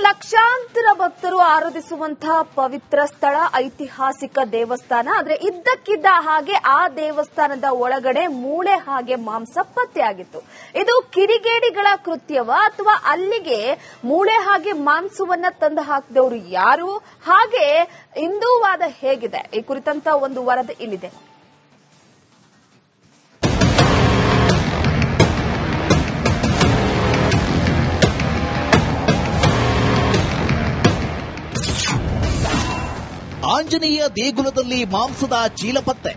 ಲಕ್ಷಾಂತರ ಭಕ್ತರು ಆರಾಧಿಸುವಂತಹ ಪವಿತ್ರ ಸ್ಥಳ, ಐತಿಹಾಸಿಕ ದೇವಸ್ಥಾನ. ಆದ್ರೆ ಇದ್ದಕ್ಕಿದ್ದ ಹಾಗೆ ಆ ದೇವಸ್ಥಾನದ ಒಳಗಡೆ ಮೂಳೆ ಹಾಗೆ ಮಾಂಸ ಪತ್ತೆಯಾಗಿತ್ತು. ಇದು ಕಿಡಿಗೇಡಿಗಳ ಕೃತ್ಯವ ಅಥವಾ ಅಲ್ಲಿಗೆ ಮೂಳೆ ಹಾಗೆ ಮಾಂಸವನ್ನ ತಂದು ಹಾಕಿದವರು ಯಾರು? ಹಾಗೆ ಹಿಂದೂವಾದ ಹೇಗಿದೆ? ಈ ಕುರಿತಂತ ಒಂದು ವರದಿ ಇಲ್ಲಿದೆ. ಆಂಜನೇಯ ದೇಗುಲದಲ್ಲಿ ಮಾಂಸದ ಚೀಲ ಪತ್ತೆ.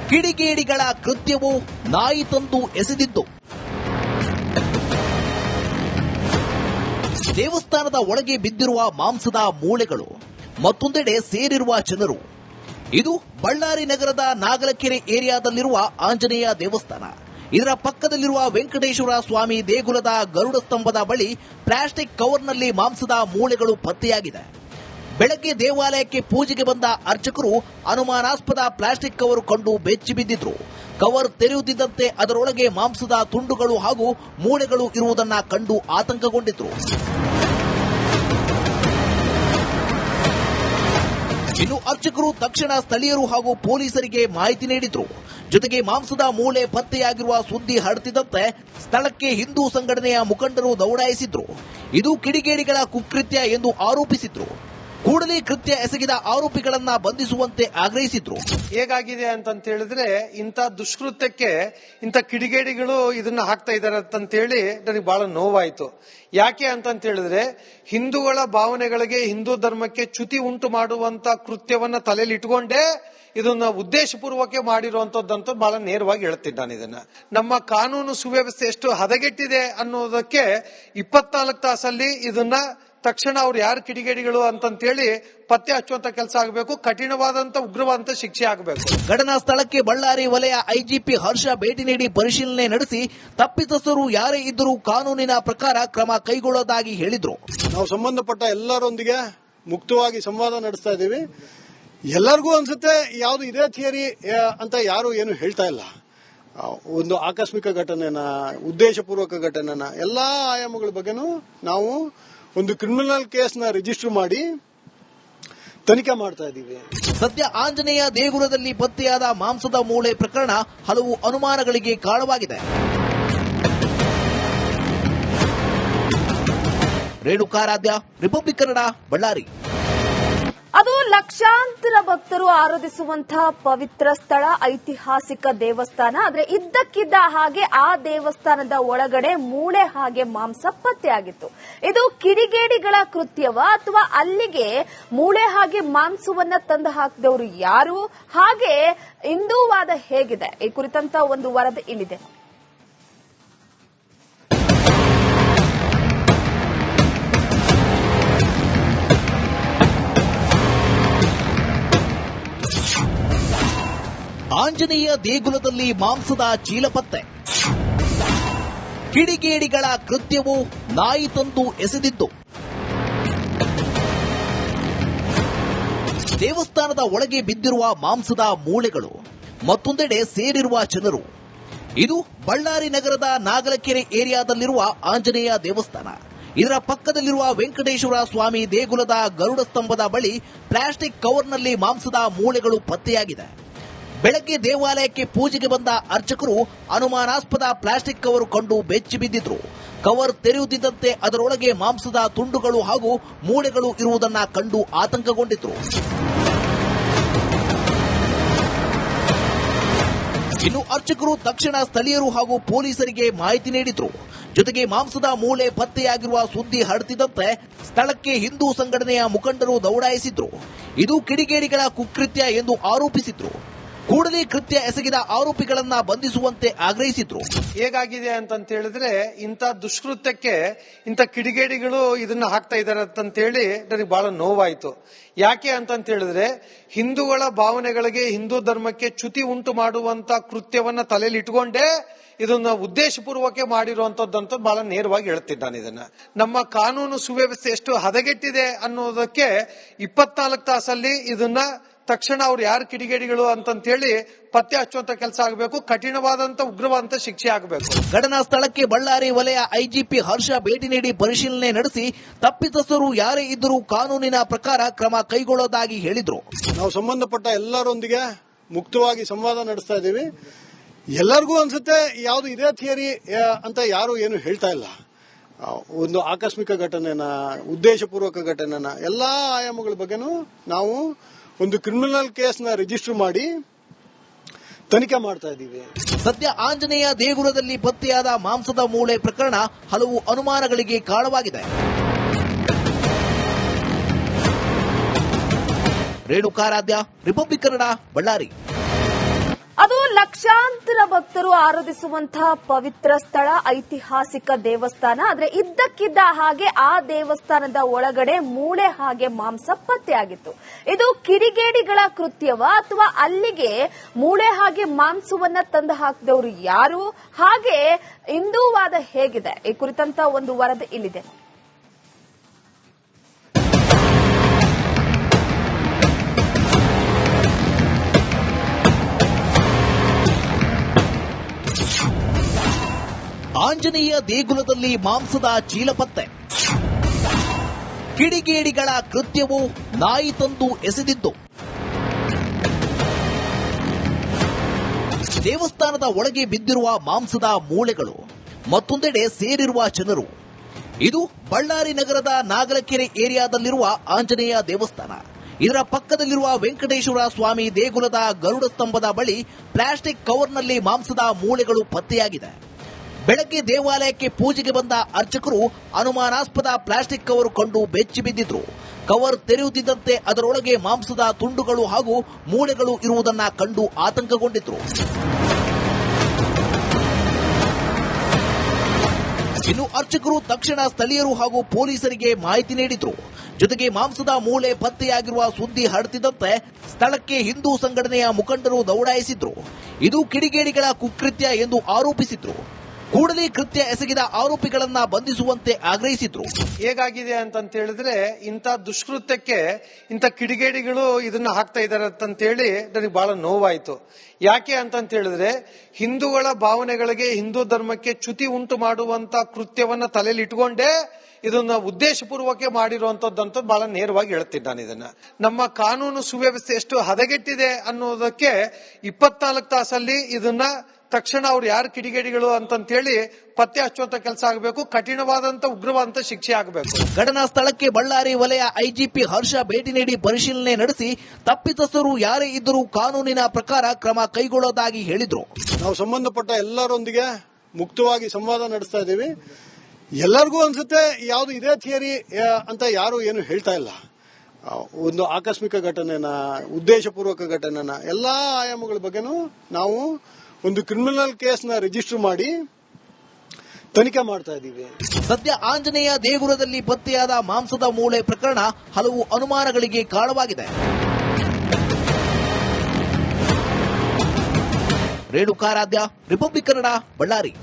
ಕಿಡಿಗೇಡಿಗಳ ಕೃತ್ಯವು ನಾಯಿ ತಂದು ಎಸೆದಿದ್ದು. ದೇವಸ್ಥಾನದ ಒಳಗೆ ಬಿದ್ದಿರುವ ಮಾಂಸದ ಮೂಳೆಗಳು, ಮತ್ತೊಂದೆಡೆ ಸೇರಿರುವ ಜನರು. ಇದು ಬಳ್ಳಾರಿ ನಗರದ ನಾಗಲಕೆರೆ ಏರಿಯಾದಲ್ಲಿರುವ ಆಂಜನೇಯ ದೇವಸ್ಥಾನ. ಇದರ ಪಕ್ಕದಲ್ಲಿರುವ ವೆಂಕಟೇಶ್ವರ ಸ್ವಾಮಿ ದೇಗುಲದ ಗರುಡ ಸ್ತಂಭದ ಬಳಿ ಪ್ಲಾಸ್ಟಿಕ್ ಕವರ್ನಲ್ಲಿ ಮಾಂಸದ ಮೂಳೆಗಳು ಪತ್ತೆಯಾಗಿದೆ. ಬೆಳಗ್ಗೆ ದೇವಾಲಯಕ್ಕೆ ಪೂಜೆಗೆ ಬಂದ ಅರ್ಚಕರು ಅನುಮಾನಾಸ್ಪದ ಪ್ಲಾಸ್ಟಿಕ್ ಕವರ್ ಕಂಡು ಬೆಚ್ಚಿ ಬಿದ್ದಿದ್ರು. ಕವರ್ ತೆರೆಯುತ್ತಿದ್ದಂತೆ ಅದರೊಳಗೆ ಮಾಂಸದ ತುಂಡುಗಳು ಹಾಗೂ ಮೂಳೆಗಳು ಇರುವುದನ್ನು ಕಂಡು ಆತಂಕಗೊಂಡಿದ್ರು. ಇನ್ನು ಅರ್ಚಕರು ತಕ್ಷಣ ಸ್ಥಳೀಯರು ಹಾಗೂ ಪೊಲೀಸರಿಗೆ ಮಾಹಿತಿ ನೀಡಿದ್ರು. ಜೊತೆಗೆ ಮಾಂಸದ ಮೂಳೆ ಪತ್ತೆಯಾಗಿರುವ ಸುದ್ದಿ ಹರಡುತ್ತಿದ್ದಂತೆ ಸ್ಥಳಕ್ಕೆ ಹಿಂದೂ ಸಂಘಟನೆಯ ಮುಖಂಡರು ದೌಡಾಯಿಸಿದ್ರು. ಇದು ಕಿಡಿಗೇಡಿಗಳ ಕುಕೃತ್ಯ ಎಂದು ಆರೋಪಿಸಿದ್ರು. ಕೂಡಲೇ ಕೃತ್ಯ ಎಸಗಿದ ಆರೋಪಿಗಳನ್ನ ಬಂಧಿಸುವಂತೆ ಆಗ್ರಹಿಸಿದ್ರು. ಹೇಗಾಗಿದೆ ಅಂತ ಹೇಳಿದ್ರೆ, ಇಂಥ ದುಷ್ಕೃತ್ಯಕ್ಕೆ ಇಂಥ ಕಿಡಿಗೇಡಿಗಳು ಇದನ್ನ ಹಾಕ್ತಾ ಇದ್ದಾರೆ ಅಂತ ಹೇಳಿ ನನಗೆ ಬಹಳ ನೋವಾಯಿತು. ಯಾಕೆ ಅಂತ ಹೇಳಿದ್ರೆ, ಹಿಂದೂಗಳ ಭಾವನೆಗಳಿಗೆ, ಹಿಂದೂ ಧರ್ಮಕ್ಕೆ ಚ್ಯುತಿ ಉಂಟು ಮಾಡುವಂತ ಕೃತ್ಯವನ್ನ ತಲೆಯಲ್ಲಿ ಇಟ್ಕೊಂಡೇ ಇದನ್ನ ಉದ್ದೇಶಪೂರ್ವಕ ಮಾಡಿರುವಂತದ್ದಂತ ಬಹಳ ನೇರವಾಗಿ ಹೇಳ್ತೀನಿ ನಾನು. ಇದನ್ನ ನಮ್ಮ ಕಾನೂನು ಸುವ್ಯವಸ್ಥೆ ಎಷ್ಟು ಹದಗೆಟ್ಟಿದೆ ಅನ್ನೋದಕ್ಕೆ 24 ತಾಸಲ್ಲಿ ಇದನ್ನ ತಕ್ಷಣ ಅವ್ರು ಯಾರು ಕಿಡಿಗೇಡಿಗಳು ಅಂತಂತೇಳಿ ಪತ್ತೆ ಹಚ್ಚುವಂತ ಕೆಲಸ ಆಗಬೇಕು. ಕಠಿಣವಾದಂತ ಉಗ್ರವಾದಂತ ಶಿಕ್ಷೆ ಆಗಬೇಕು. ಘಟನಾ ಸ್ಥಳಕ್ಕೆ ಬಳ್ಳಾರಿ ವಲಯ ಐಜಿಪಿ ಹರ್ಷ ಭೇಟಿ ನೀಡಿ ಪರಿಶೀಲನೆ ನಡೆಸಿ ತಪ್ಪಿತಸ್ಥರು ಯಾರೇ ಇದ್ದರೂ ಕಾನೂನಿನ ಪ್ರಕಾರ ಕ್ರಮ ಕೈಗೊಳ್ಳೋದಾಗಿ ಹೇಳಿದ್ರು. ನಾವು ಸಂಬಂಧಪಟ್ಟ ಎಲ್ಲರೊಂದಿಗೆ ಮುಕ್ತವಾಗಿ ಸಂವಾದ ನಡೆಸ್ತಾ ಇದ್ದೀವಿ. ಎಲ್ಲರಿಗೂ ಅನ್ಸುತ್ತೆ ಯಾವುದು ಇದೇ ಥಿಯರಿ ಅಂತ ಯಾರು ಏನು ಹೇಳ್ತಾ ಇಲ್ಲ. ಒಂದು ಆಕಸ್ಮಿಕ ಘಟನೆನ, ಉದ್ದೇಶಪೂರ್ವಕ ಘಟನೆನ, ಎಲ್ಲಾ ಆಯಾಮಗಳ ಬಗ್ಗೆನೂ ನಾವು ಒಂದು ಕ್ರಿಮಿನಲ್ ಕೇಸ್ನ ರಿಜಿಸ್ಟರ್ ಮಾಡಿ ತನಿಖೆ ಮಾಡ್ತಾ ಇದ್ದೀವಿ. ಸದ್ಯ ಆಂಜನೇಯ ದೇಗುಲದಲ್ಲಿ ಪತ್ತೆಯಾದ ಮಾಂಸದ ಮೂಳೆ ಪ್ರಕರಣ ಹಲವು ಅನುಮಾನಗಳಿಗೆ ಕಾರಣವಾಗಿದೆ. ರೇಣುಕಾರಾಧ್ಯ, ರಿಪಬ್ಲಿಕ್ ಕನ್ನಡ, ಬಳ್ಳಾರಿ. ಅದು ಲಕ್ಷಾಂತರ ಭಕ್ತರು ಆರಾಧಿಸುವಂತಹ ಪವಿತ್ರ ಸ್ಥಳ, ಐತಿಹಾಸಿಕ ದೇವಸ್ಥಾನ. ಆದ್ರೆ ಇದ್ದಕ್ಕಿದ್ದ ಹಾಗೆ ಆ ದೇವಸ್ಥಾನದ ಒಳಗಡೆ ಮೂಳೆ ಹಾಗೆ ಮಾಂಸ ಪತ್ತೆಯಾಗಿತ್ತು. ಇದು ಕಿಡಿಗೇಡಿಗಳ ಕೃತ್ಯವ ಅಥವಾ ಅಲ್ಲಿಗೆ ಮೂಳೆ ಹಾಗೆ ಮಾಂಸವನ್ನ ತಂದು ಹಾಕಿದವರು ಯಾರು? ಹಾಗೆ ಹಿಂದೂವಾದ ಹೇಗಿದೆ? ಈ ಕುರಿತಂತ ಒಂದು ವರದಿ ಇಲ್ಲಿದೆ. ಆಂಜನೇಯ ದೇಗುಲದಲ್ಲಿ ಮಾಂಸದ ಚೀಲ ಪತ್ತೆ. ಕಿಡಿಗೇಡಿಗಳ ಕೃತ್ಯವು ನಾಯಿ ತಂದು ಎಸೆದಿದ್ದು. ದೇವಸ್ಥಾನದ ಒಳಗೆ ಬಿದ್ದಿರುವ ಮಾಂಸದ ಮೂಳೆಗಳು, ಮತ್ತೊಂದೆಡೆ ಸೇರಿರುವ ಜನರು. ಇದು ಬಳ್ಳಾರಿ ನಗರದ ನಾಗಲಕೆರೆ ಏರಿಯಾದಲ್ಲಿರುವ ಆಂಜನೇಯ ದೇವಸ್ಥಾನ. ಇದರ ಪಕ್ಕದಲ್ಲಿರುವ ವೆಂಕಟೇಶ್ವರ ಸ್ವಾಮಿ ದೇಗುಲದ ಗರುಡ ಸ್ತಂಭದ ಬಳಿ ಪ್ಲಾಸ್ಟಿಕ್ ಕವರ್ನಲ್ಲಿ ಮಾಂಸದ ಮೂಳೆಗಳು ಪತ್ತೆಯಾಗಿದೆ. ಬೆಳಗ್ಗೆ ದೇವಾಲಯಕ್ಕೆ ಪೂಜೆಗೆ ಬಂದ ಅರ್ಚಕರು ಅನುಮಾನಾಸ್ಪದ ಪ್ಲಾಸ್ಟಿಕ್ ಕವರ್ ಕಂಡು ಬೆಚ್ಚಿ ಬಿದ್ದಿದ್ರು. ಕವರ್ ತೆರೆಯುತ್ತಿದ್ದಂತೆ ಅದರೊಳಗೆ ಮಾಂಸದ ತುಂಡುಗಳು ಹಾಗೂ ಮೂಳೆಗಳು ಇರುವುದನ್ನು ಕಂಡು ಆತಂಕಗೊಂಡಿದ್ರು. ಇನ್ನು ಅರ್ಚಕರು ತಕ್ಷಣ ಸ್ಥಳೀಯರು ಹಾಗೂ ಪೊಲೀಸರಿಗೆ ಮಾಹಿತಿ ನೀಡಿದ್ರು. ಜೊತೆಗೆ ಮಾಂಸದ ಮೂಳೆ ಪತ್ತೆಯಾಗಿರುವ ಸುದ್ದಿ ಹರಡುತ್ತಿದ್ದಂತೆ ಸ್ಥಳಕ್ಕೆ ಹಿಂದೂ ಸಂಘಟನೆಯ ಮುಖಂಡರು ದೌಡಾಯಿಸಿದ್ರು. ಇದು ಕಿಡಿಗೇಡಿಗಳ ಕುಕೃತ್ಯ ಎಂದು ಆರೋಪಿಸಿದ್ರು. ಕೂಡಲೇ ಕೃತ್ಯ ಎಸಗಿದ ಆರೋಪಿಗಳನ್ನ ಬಂಧಿಸುವಂತೆ ಆಗ್ರಹಿಸಿದ್ರು. ಹೇಗಾಗಿದೆ ಅಂತ ಹೇಳಿದ್ರೆ, ಇಂಥ ದುಷ್ಕೃತ್ಯಕ್ಕೆ ಇಂಥ ಕಿಡಿಗೇಡಿಗಳು ಇದನ್ನ ಹಾಕ್ತಾ ಇದ್ದಾರೆ ಅಂತ ಹೇಳಿ ನನಗೆ ಬಹಳ ನೋವಾಯಿತು. ಯಾಕೆ ಅಂತ ಹೇಳಿದ್ರೆ, ಹಿಂದೂಗಳ ಭಾವನೆಗಳಿಗೆ, ಹಿಂದೂ ಧರ್ಮಕ್ಕೆ ಚ್ಯುತಿ ಉಂಟು ಮಾಡುವಂತ ಕೃತ್ಯವನ್ನ ತಲೆಯಲ್ಲಿ ಇಟ್ಕೊಂಡೇ ಇದನ್ನ ಉದ್ದೇಶಪೂರ್ವಕ ಮಾಡಿರುವಂತದ್ದಂತ ಬಹಳ ನೇರವಾಗಿ ಹೇಳ್ತೀನಿ ನಾನು. ಇದನ್ನ ನಮ್ಮ ಕಾನೂನು ಸುವ್ಯವಸ್ಥೆ ಎಷ್ಟು ಹದಗೆಟ್ಟಿದೆ ಅನ್ನೋದಕ್ಕೆ 24 ತಾಸಲ್ಲಿ ಇದನ್ನ ತಕ್ಷಣ ಅವ್ರು ಯಾರು ಕಿಡಿಗೇಡಿಗಳು ಅಂತಂತೇಳಿ ಪತ್ತೆ ಹಚ್ಚುವಂತ ಕೆಲಸ ಆಗಬೇಕು. ಕಠಿಣವಾದಂತ ಉಗ್ರವಾದಂತ ಶಿಕ್ಷೆ ಆಗಬೇಕು. ಘಟನಾ ಸ್ಥಳಕ್ಕೆ ಬಳ್ಳಾರಿ ವಲಯ ಐಜಿಪಿ ಹರ್ಷ ಭೇಟಿ ನೀಡಿ ಪರಿಶೀಲನೆ ನಡೆಸಿ ತಪ್ಪಿತಸ್ಥರು ಯಾರೇ ಇದ್ದರೂ ಕಾನೂನಿನ ಪ್ರಕಾರ ಕ್ರಮ ಕೈಗೊಳ್ಳೋದಾಗಿ ಹೇಳಿದ್ರು. ನಾವು ಸಂಬಂಧಪಟ್ಟ ಎಲ್ಲರೊಂದಿಗೆ ಮುಕ್ತವಾಗಿ ಸಂವಾದ ನಡೆಸ್ತಾ ಇದ್ದೀವಿ. ಎಲ್ಲರಿಗೂ ಅನ್ಸುತ್ತೆ ಯಾವುದು ಇದೇ ಥಿಯರಿ ಅಂತ ಯಾರು ಏನು ಹೇಳ್ತಾ ಇಲ್ಲ. ಒಂದು ಆಕಸ್ಮಿಕ ಘಟನೆನ, ಉದ್ದೇಶಪೂರ್ವಕ ಘಟನೆನ, ಎಲ್ಲಾ ಆಯಾಮಗಳ ಬಗ್ಗೆನೂ ನಾವು ಒಂದು ಕ್ರಿಮಿನಲ್ ಕೇಸ್ನ ರಿಜಿಸ್ಟರ್ ಮಾಡಿ ತನಿಖೆ ಮಾಡ್ತಾ ಇದ್ದೀವಿ. ಸದ್ಯ ಆಂಜನೇಯ ದೇಗುಲದಲ್ಲಿ ಪತ್ತೆಯಾದ ಮಾಂಸದ ಮೂಳೆ ಪ್ರಕರಣ ಹಲವು ಅನುಮಾನಗಳಿಗೆ ಕಾರಣವಾಗಿದೆ. ರೇಣುಕಾರಾಧ್ಯ, ರಿಪಬ್ಲಿಕ್ ಕನ್ನಡ, ಬಳ್ಳಾರಿ. ಅದು ಲಕ್ಷಾಂತರ ಭಕ್ತರು ಆರಾಧಿಸುವಂತಹ ಪವಿತ್ರ ಸ್ಥಳ, ಐತಿಹಾಸಿಕ ದೇವಸ್ಥಾನ. ಆದ್ರೆ ಇದ್ದಕ್ಕಿದ್ದ ಹಾಗೆ ಆ ದೇವಸ್ಥಾನದ ಒಳಗಡೆ ಮೂಳೆ ಹಾಗೆ ಮಾಂಸ ಪತ್ತೆಯಾಗಿತ್ತು. ಇದು ಕಿಡಿಗೇಡಿಗಳ ಕೃತ್ಯವ ಅಥವಾ ಅಲ್ಲಿಗೆ ಮೂಳೆ ಹಾಗೆ ಮಾಂಸವನ್ನ ತಂದು ಹಾಕಿದವರು ಯಾರು? ಹಾಗೆ ಹಿಂದೂವಾದ ಹೇಗಿದೆ? ಈ ಕುರಿತಂತ ಒಂದು ವರದಿ ಇಲ್ಲಿದೆ. ಆಂಜನೇಯ ದೇಗುಲದಲ್ಲಿ ಮಾಂಸದ ಚೀಲ ಪತ್ತೆ. ಕಿಡಿಗೇಡಿಗಳ ಕೃತ್ಯವು ನಾಯಿ ತಂದು ಎಸೆದಿದ್ದು. ದೇವಸ್ಥಾನದ ಒಳಗೆ ಬಿದ್ದಿರುವ ಮಾಂಸದ ಮೂಳೆಗಳು, ಮತ್ತೊಂದೆಡೆ ಸೇರಿರುವ ಜನರು. ಇದು ಬಳ್ಳಾರಿ ನಗರದ ನಾಗಲಕೆರೆ ಏರಿಯಾದಲ್ಲಿರುವ ಆಂಜನೇಯ ದೇವಸ್ಥಾನ. ಇದರ ಪಕ್ಕದಲ್ಲಿರುವ ವೆಂಕಟೇಶ್ವರ ಸ್ವಾಮಿ ದೇಗುಲದ ಗರುಡ ಸ್ತಂಭದ ಬಳಿ ಪ್ಲಾಸ್ಟಿಕ್ ಕವರ್ನಲ್ಲಿ ಮಾಂಸದ ಮೂಳೆಗಳು ಪತ್ತೆಯಾಗಿದೆ. ಬೆಳಗ್ಗೆ ದೇವಾಲಯಕ್ಕೆ ಪೂಜೆಗೆ ಬಂದ ಅರ್ಚಕರು ಅನುಮಾನಾಸ್ಪದ ಪ್ಲಾಸ್ಟಿಕ್ ಕವರ್ ಕಂಡು ಬೆಚ್ಚಿ ಬಿದ್ದಿದ್ರು. ಕವರ್ ತೆರೆಯುತ್ತಿದ್ದಂತೆ ಅದರೊಳಗೆ ಮಾಂಸದ ತುಂಡುಗಳು ಹಾಗೂ ಮೂಳೆಗಳು ಇರುವುದನ್ನು ಕಂಡು ಆತಂಕಗೊಂಡಿದ್ರು. ಇನ್ನು ಅರ್ಚಕರು ತಕ್ಷಣ ಸ್ಥಳೀಯರು ಹಾಗೂ ಪೊಲೀಸರಿಗೆ ಮಾಹಿತಿ ನೀಡಿದ್ರು. ಜೊತೆಗೆ ಮಾಂಸದ ಮೂಳೆ ಪತ್ತೆಯಾಗಿರುವ ಸುದ್ದಿ ಹರಡುತ್ತಿದ್ದಂತೆ ಸ್ಥಳಕ್ಕೆ ಹಿಂದೂ ಸಂಘಟನೆಯ ಮುಖಂಡರು ದೌಡಾಯಿಸಿದ್ರು. ಇದು ಕಿಡಿಗೇಡಿಗಳ ಕುಕೃತ್ಯ ಎಂದು ಆರೋಪಿಸಿದ್ರು. ಕೂಡಲೇ ಕೃತ್ಯ ಎಸಗಿದ ಆರೋಪಿಗಳನ್ನ ಬಂಧಿಸುವಂತೆ ಆಗ್ರಹಿಸಿದ್ರು. ಹೇಗಾಗಿದೆ ಅಂತ ಹೇಳಿದ್ರೆ, ಇಂಥ ದುಷ್ಕೃತ್ಯಕ್ಕೆ ಇಂಥ ಕಿಡಿಗೇಡಿಗಳು ಇದನ್ನ ಹಾಕ್ತಾ ಇದ್ದಾರೆ ಅಂತೇಳಿ ನನಗೆ ಬಹಳ ನೋವಾಯಿತು. ಯಾಕೆ ಅಂತ ಹೇಳಿದ್ರೆ, ಹಿಂದೂಗಳ ಭಾವನೆಗಳಿಗೆ, ಹಿಂದೂ ಧರ್ಮಕ್ಕೆ ಚ್ಯುತಿ ಉಂಟು ಮಾಡುವಂತ ಕೃತ್ಯವನ್ನ ತಲೆಯಲ್ಲಿ ಇಟ್ಕೊಂಡೇ ಇದನ್ನ ಉದ್ದೇಶಪೂರ್ವಕ ಮಾಡಿರುವಂತದ್ದು ಬಹಳ ನೇರವಾಗಿ ಹೇಳ್ತೀನಿ ನಾನು. ಇದನ್ನ ನಮ್ಮ ಕಾನೂನು ಸುವ್ಯವಸ್ಥೆ ಎಷ್ಟು ಹದಗೆಟ್ಟಿದೆ ಅನ್ನೋದಕ್ಕೆ 24 ತಾಸಲ್ಲಿ ಇದನ್ನ ತಕ್ಷಣ ಅವ್ರು ಯಾರು ಕಿಡಿಗೇಡಿಗಳು ಅಂತೇಳಿ ಪತ್ತೆ ಹಚ್ಚುವಂತ ಕೆಲಸ ಆಗಬೇಕು. ಕಠಿಣವಾದಂತ ಉಗ್ರವಾದಂತ ಶಿಕ್ಷೆ ಆಗಬೇಕು. ಘಟನಾ ಸ್ಥಳಕ್ಕೆ ಬಳ್ಳಾರಿ ವಲಯ ಐಜಿಪಿ ಹರ್ಷ ಭೇಟಿ ನೀಡಿ ಪರಿಶೀಲನೆ ನಡೆಸಿ ತಪ್ಪಿತಸ್ಥರು ಯಾರೇ ಇದ್ದರೂ ಕಾನೂನಿನ ಪ್ರಕಾರ ಕ್ರಮ ಕೈಗೊಳ್ಳೋದಾಗಿ ಹೇಳಿದ್ರು. ನಾವು ಸಂಬಂಧಪಟ್ಟ ಎಲ್ಲರೊಂದಿಗೆ ಮುಕ್ತವಾಗಿ ಸಂವಾದ ನಡೆಸ್ತಾ ಇದ್ದೀವಿ. ಎಲ್ಲರಿಗೂ ಅನ್ಸುತ್ತೆ ಯಾವುದು ಇದೇ ಥಿಯರಿ ಅಂತ ಯಾರು ಏನು ಹೇಳ್ತಾ ಇಲ್ಲ. ಒಂದು ಆಕಸ್ಮಿಕ ಘಟನೆನ, ಉದ್ದೇಶಪೂರ್ವಕ ಘಟನೆನ, ಎಲ್ಲಾ ಆಯಾಮಗಳ ಬಗ್ಗೆನೂ ನಾವು ಒಂದು ಕ್ರಿಮಿನಲ್ ಕೇಸ್ನ ರಿಜಿಸ್ಟರ್ ಮಾಡಿ ತನಿಖೆ ಮಾಡ್ತಾ ಇದ್ದೀವಿ. ಸದ್ಯ ಆಂಜನೇಯ ದೇಗುಲದಲ್ಲಿ ಪತ್ತೆಯಾದ ಮಾಂಸದ ಮೂಳೆ ಪ್ರಕರಣ ಹಲವು ಅನುಮಾನಗಳಿಗೆ ಕಾರಣವಾಗಿದೆ. ರೇಣುಕಾರಾಧ್ಯ, ರಿಪಬ್ಲಿಕ್ ಕನ್ನಡ, ಬಳ್ಳಾರಿ.